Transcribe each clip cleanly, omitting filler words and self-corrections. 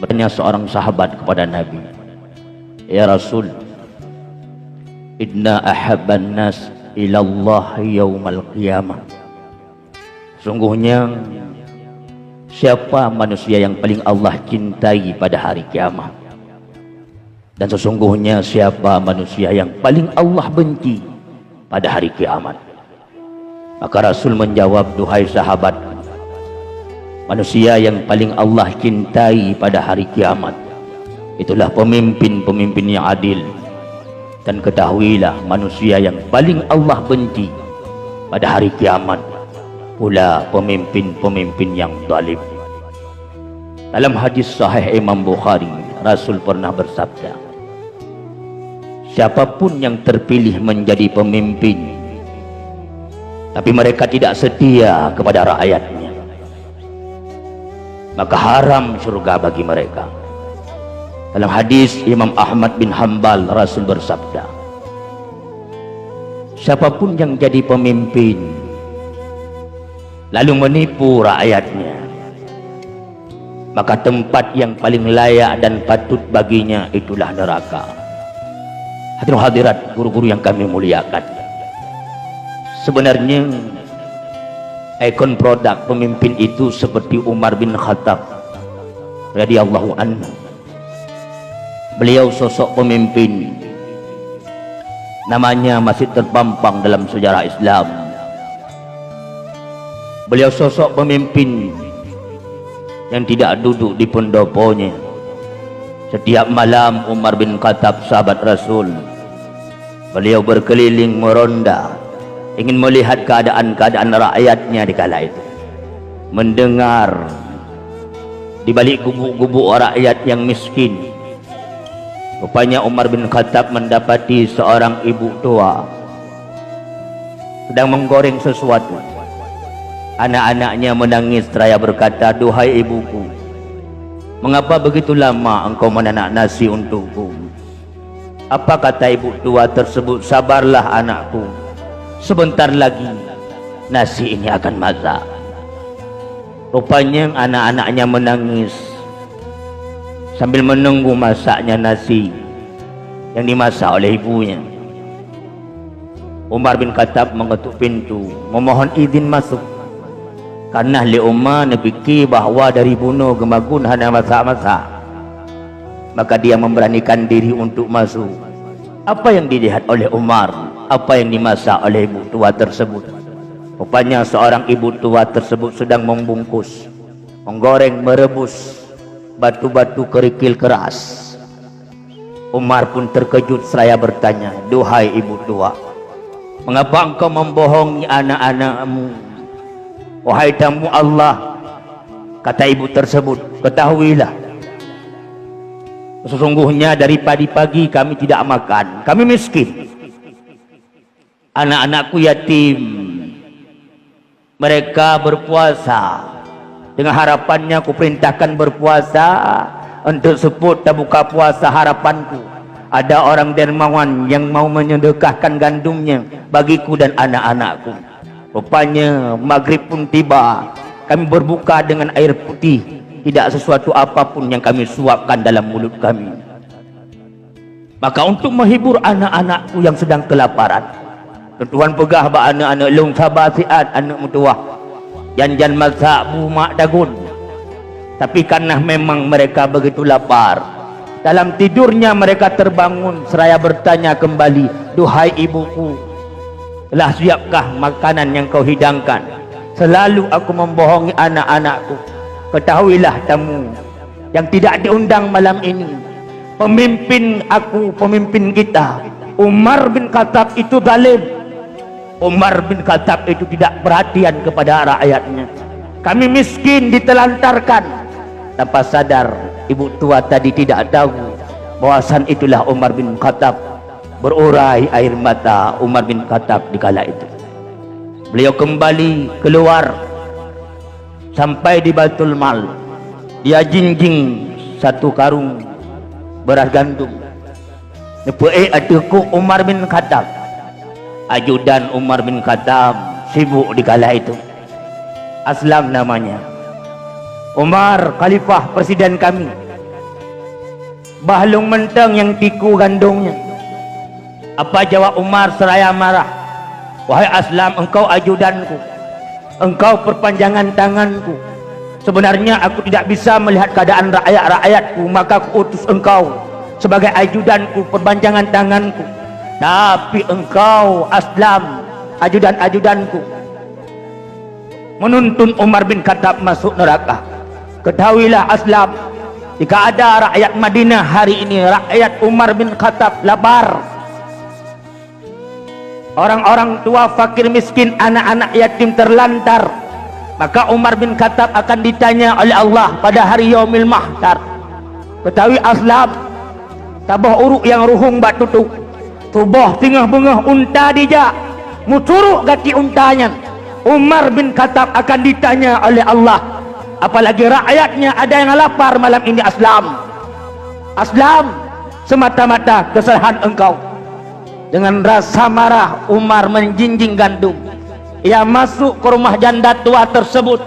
Bertanya seorang sahabat kepada Nabi, "Ya Rasul, inna ahabban nas ilallah yaumal qiyamah." Sungguhnya siapa manusia yang paling Allah cintai pada hari kiamat? Dan sesungguhnya siapa manusia yang paling Allah benci pada hari kiamat? Maka Rasul menjawab, "Duhai sahabat, manusia yang paling Allah cintai pada hari kiamat itulah pemimpin-pemimpin yang adil. Dan ketahuilah, manusia yang paling Allah benci pada hari kiamat pula pemimpin-pemimpin yang zalim." Dalam hadis sahih Imam Bukhari, Rasul pernah bersabda, siapapun yang terpilih menjadi pemimpin tapi mereka tidak setia kepada rakyatnya, maka haram surga bagi mereka. Dalam hadis Imam Ahmad bin Hanbal, Rasul bersabda, siapapun yang jadi pemimpin lalu menipu rakyatnya, maka tempat yang paling layak dan patut baginya itulah neraka. Hadirin hadirat, guru-guru yang kami muliakan, sebenarnya ikon produk pemimpin itu seperti Umar bin Khattab radhiyallahu anhu. Beliau sosok pemimpin, namanya masih terpampang dalam sejarah Islam. Beliau sosok pemimpin yang tidak duduk di pendoponya. Setiap malam Umar bin Khattab, sahabat Rasul, beliau berkeliling meronda, ingin melihat keadaan-keadaan rakyatnya di kala itu, mendengar di balik gubuk-gubuk rakyat yang miskin. Rupanya Umar bin Khattab mendapati seorang ibu tua sedang menggoreng sesuatu. Anak-anaknya menangis seraya berkata, "Duhai ibuku, mengapa begitu lama engkau menanak nasi untukku?" Apa kata ibu tua tersebut? "Sabarlah anakku, sebentar lagi nasi ini akan masak." Rupanya anak-anaknya menangis sambil menunggu masaknya nasi yang dimasak oleh ibunya. Umar bin Khattab mengetuk pintu, memohon izin masuk. Karena li Umar fikir bahawa dari bunuh gemagun hanya masak-masak, maka dia memberanikan diri untuk masuk. Apa yang dilihat oleh Umar? Apa yang dimasak oleh ibu tua tersebut? Rupanya seorang ibu tua tersebut sedang membungkus, menggoreng, merebus batu-batu kerikil keras. Umar pun terkejut seraya bertanya, "Duhai ibu tua, mengapa engkau membohongi anak-anakmu?" "Wahai tamu Allah," kata ibu tersebut, "ketahuilah, sesungguhnya dari pagi-pagi kami tidak makan, kami miskin. Anak-anakku yatim, mereka berpuasa. Dengan harapannya aku perintahkan berpuasa untuk sebut dan buka puasa harapanku. Ada orang dermawan yang mau menyedekahkan gandumnya bagiku dan anak-anakku." Rupanya maghrib pun tiba, kami berbuka dengan air putih, tidak sesuatu apapun yang kami suapkan dalam mulut kami. Maka untuk menghibur anak-anakku yang sedang kelaparan, Tuhan pegah ba anak-anak long sabasiat, anak mutuah janjan masak bumak dagun. Tapi karena memang mereka begitu lapar, dalam tidurnya mereka terbangun seraya bertanya kembali, "Duhai ibuku, telah siapkah makanan yang kau hidangkan? Selalu aku membohongi anak-anakku. Ketahuilah tamu yang tidak diundang malam ini, pemimpin aku, pemimpin kita, Umar bin Khattab itu zalim. Umar bin Khattab itu tidak perhatian kepada rakyatnya. Kami miskin ditelantarkan." Tanpa sadar ibu tua tadi tidak tahu bahwasan itulah Umar bin Khattab. Berurai air mata Umar bin Khattab di kala itu. Beliau kembali keluar sampai di Baitul Mal. Dia jinjing satu karung beras gandum. Nepue atuku Umar bin Khattab. Ajudan Umar bin Khattab sibuk di kala itu. Aslam namanya. Umar, khalifah presiden kami, bahlung menteng yang tiku gandungnya. Apa jawab Umar seraya marah? Wahai Aslam, engkau ajudanku, engkau perpanjangan tanganku. Sebenarnya aku tidak bisa melihat keadaan rakyat-rakyatku, maka aku utus engkau sebagai ajudanku, perpanjangan tanganku. Tapi engkau Aslam, ajudan-ajudanku, menuntun Umar bin Khattab masuk neraka. Ketahuilah Aslam, jika ada rakyat Madinah hari ini, rakyat Umar bin Khattab lapar, orang-orang tua fakir miskin, anak-anak yatim terlantar, maka Umar bin Khattab akan ditanya oleh Allah pada hari yaumil mahsyar. Ketahui Aslam, tabah uruk yang ruhung bat tutuk, tubah tingah bengah unta dijak, mucuruk gati untanya. Umar bin Khattab akan ditanya oleh Allah, apalagi rakyatnya ada yang lapar malam ini. Aslam, Aslam, semata-mata kesalahan engkau. Dengan rasa marah Umar menjinjing gandum. Ia masuk ke rumah janda tua tersebut.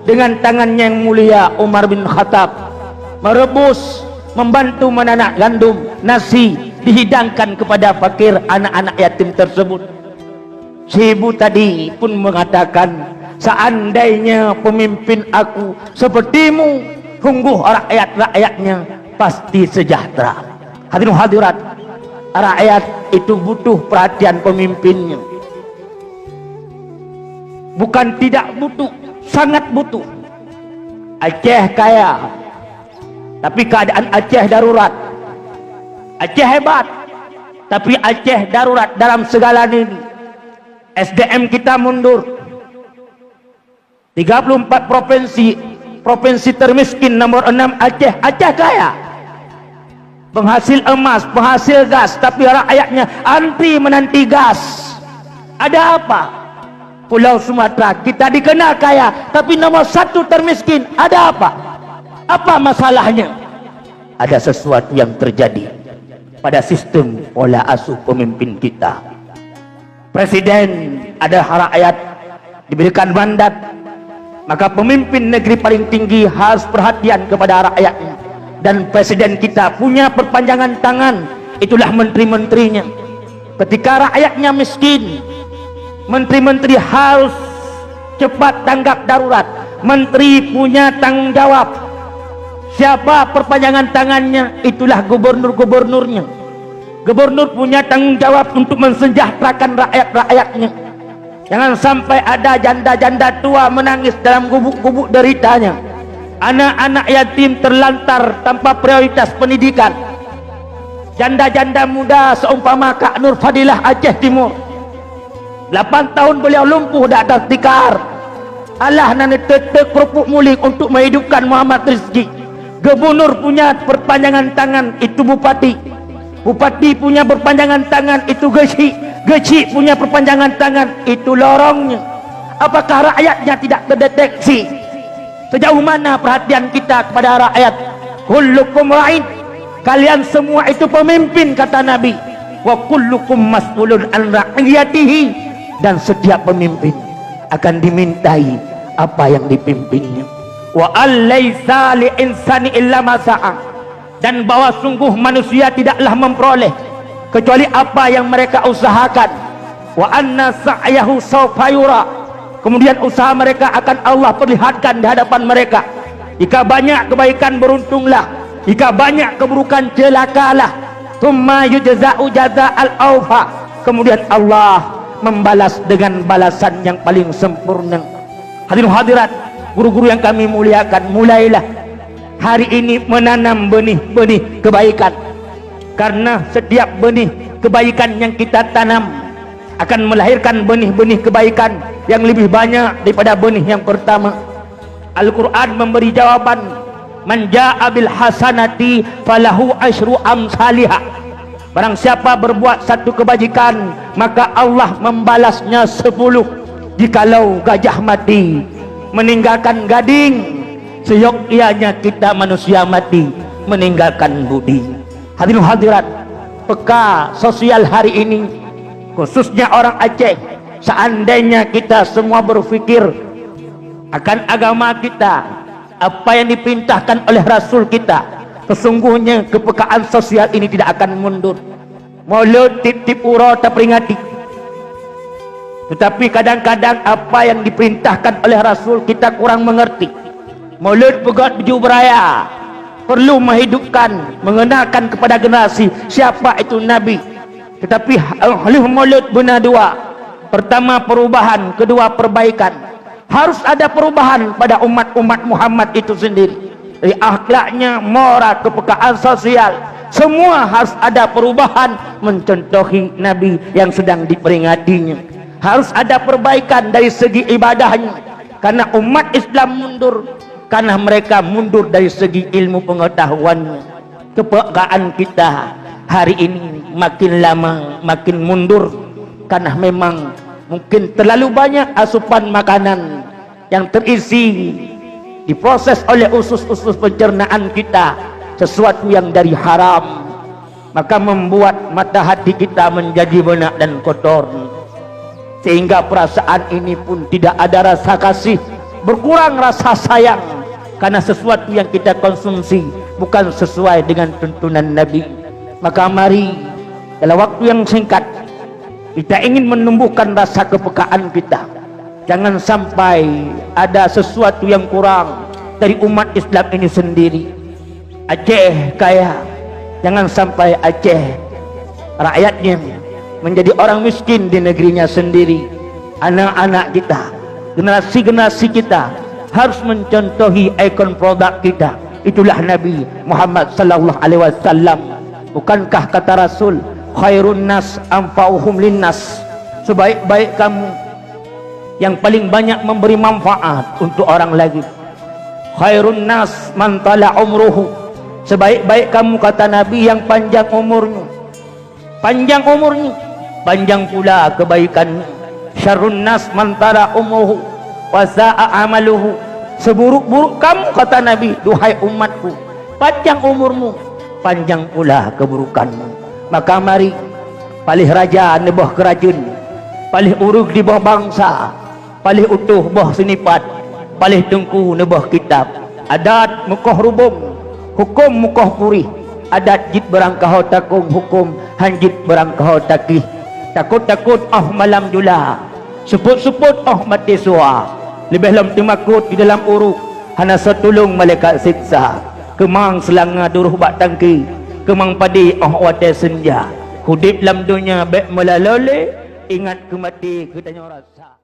Dengan tangannya yang mulia Umar bin Khattab merebus, membantu menanak gandum, nasi dihidangkan kepada fakir anak-anak yatim tersebut. Si ibu tadi pun mengatakan, seandainya pemimpin aku sepertimu, sungguh rakyat-rakyatnya pasti sejahtera. Hadirin hadirat, rakyat itu butuh perhatian pemimpinnya. Bukan tidak butuh, sangat butuh. Aceh kaya, tapi keadaan Aceh darurat. Aceh hebat, tapi Aceh darurat dalam segala ini. SDM kita mundur. 34 provinsi, provinsi termiskin nomor 6 Aceh. Aceh kaya, penghasil emas, penghasil gas, tapi rakyatnya antri menanti gas. Ada apa? Pulau Sumatera kita dikenal kaya, tapi nomor 1 termiskin. Ada apa? Apa masalahnya? Ada sesuatu yang terjadi pada sistem pola asuh pemimpin kita. Presiden adalah rakyat, diberikan mandat, maka pemimpin negeri paling tinggi harus perhatian kepada rakyatnya. Dan presiden kita punya perpanjangan tangan, itulah menteri-menterinya. Ketika rakyatnya miskin, menteri-menteri harus cepat tanggap darurat. Menteri punya tanggung jawab. Siapa perpanjangan tangannya? Itulah gubernur-gubernurnya. Gubernur punya tanggung jawab untuk mensejahterakan rakyat-rakyatnya. Jangan sampai ada janda-janda tua menangis dalam gubuk-gubuk deritanya. Anak-anak yatim terlantar tanpa prioritas pendidikan. Janda-janda muda seumpama Kak Nur Fadilah Aceh Timur, 8 tahun beliau lumpuh dak ada tikar. Allah nane tetek kerupuk muling untuk menghidupkan Muhammad Rizki. Gubernur punya perpanjangan tangan, itu bupati. Bupati punya perpanjangan tangan, itu geci. Geci punya perpanjangan tangan, itu lorongnya. Apakah rakyatnya tidak terdeteksi? Sejauh mana perhatian kita kepada rakyat? Kullukum ra'in, kalian semua itu pemimpin, kata Nabi. Wa kullukum mas'ulun an ra'iyatihi, dan setiap pemimpin akan dimintai apa yang dipimpinnya. Wa allaisa li insani illa ma sa'a, dan bahwa sungguh manusia tidaklah memperoleh kecuali apa yang mereka usahakan. Wa anna sa'yahu sawfa yura, kemudian usaha mereka akan Allah perlihatkan di hadapan mereka. Jika banyak kebaikan beruntunglah, jika banyak keburukan celakalah. Tsumma yujza'u jaza'al awfa, kemudian Allah membalas dengan balasan yang paling sempurna. Hadirin hadirat, guru-guru yang kami muliakan, mulailah hari ini menanam benih-benih kebaikan. Karena setiap benih kebaikan yang kita tanam akan melahirkan benih-benih kebaikan yang lebih banyak daripada benih yang pertama. Al-Quran memberi jawaban, man ja'a bil hasanati falahu asyru amsalihah. Barang siapa berbuat satu kebajikan, maka Allah membalasnya 10. Jikalau gajah mati meninggalkan gading, seyogyanya kita manusia mati meninggalkan budi. Hadirin hadirat, peka sosial hari ini, khususnya orang Aceh, seandainya kita semua berfikir akan agama kita, apa yang diperintahkan oleh Rasul kita, Sesungguhnya kepekaan sosial ini tidak akan mundur. Maulud tip-tip ura tak peringati. Tetapi kadang-kadang apa yang diperintahkan oleh Rasul kita kurang mengerti. Maulud pegat baju beraya perlu menghidupkan, mengenalkan kepada generasi siapa itu Nabi. Tetapi oleh Maulud benar dua. Pertama perubahan, kedua perbaikan. Harus ada perubahan pada umat-umat Muhammad itu sendiri. Dari akhlaknya, moral, kepekaan sosial, semua harus ada perubahan mencontohi Nabi yang sedang diperingatinya. Harus ada perbaikan dari segi ibadahnya, karena umat Islam mundur karena mereka mundur dari segi ilmu pengetahuannya. Kepekaan kita hari ini makin lama makin mundur karena memang mungkin terlalu banyak asupan makanan yang terisi diproses oleh usus-usus pencernaan kita, sesuatu yang dari haram, maka membuat mata hati kita menjadi benak dan kotor, sehingga perasaan ini pun tidak ada rasa kasih, berkurang rasa sayang karena sesuatu yang kita konsumsi bukan sesuai dengan tuntunan Nabi. Maka mari dalam waktu yang singkat kita ingin menumbuhkan rasa kepekaan kita. Jangan sampai ada sesuatu yang kurang dari umat Islam ini sendiri. Aceh kaya, jangan sampai Aceh rakyatnya menjadi orang miskin di negerinya sendiri. Anak-anak kita, generasi-generasi kita harus mencontohi ikon produk kita. Itulah Nabi Muhammad sallallahu alaihi wasallam. Bukankah kata Rasul, khairun nas anfa'uhum linnas, sebaik-baik kamu yang paling banyak memberi manfaat untuk orang lain. Khairun nas man tala umruhu, sebaik-baik kamu kata Nabi yang panjang umurnya. Panjang umurnya, panjang pula kebaikannya. Syarrun nas man tala umruhu wa sa'a amaluhu, seburuk-buruk kamu kata Nabi, duhai umatku, panjang umurmu, panjang pula keburukanmu. Maka mari palih raja di bawah kerajaan, palih urug di bawah bangsa, palih utuh bawah senipat, palih tengku di bawah kitab. Adat mukoh rubum, hukum mukoh purih. Adat jit berangkau takung, hukum hanjit berangkau takih. Takut-takut malam jula, seput-seput mati sua. Lebih lam timakut di dalam uruk, hana setulung malaikat siksa. Kemang selanga duruh bak tangki, kemang padi wate senja. Hudip lam dunia baik melalole, ingat kemati kita rasa.